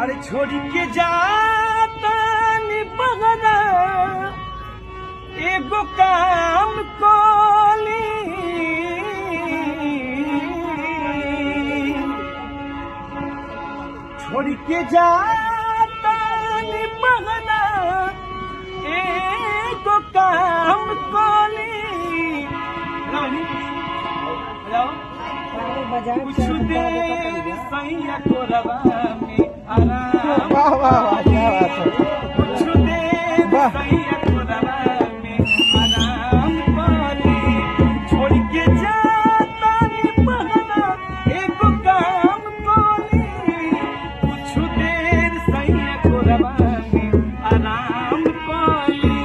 अरे छोड़ के जाता बगना एगो काम कोली छोड़ के जाता बगना एगो काम कोली कुछ देर सैया को रवा में आराम कुछ देर सैया को रवा में आराम पाली छोड़ के जाता बहना एगो काम कोली कुछ देर सैया को रवा में आराम पाली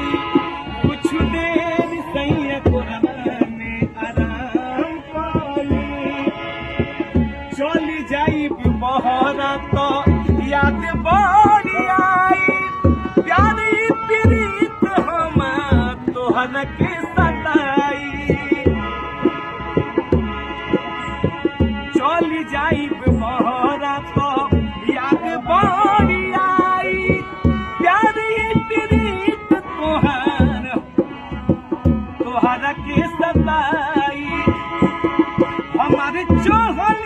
कुछ देर सैया को रवा में आराम पाली चली जाई बहरा तो याद बड़ी आई प्यारी प्रीत हम तोहन के सताई चली जाई बहरा तो याद बड़ी आई प्यारी प्रीत तोहन के सताई हमारे चोहल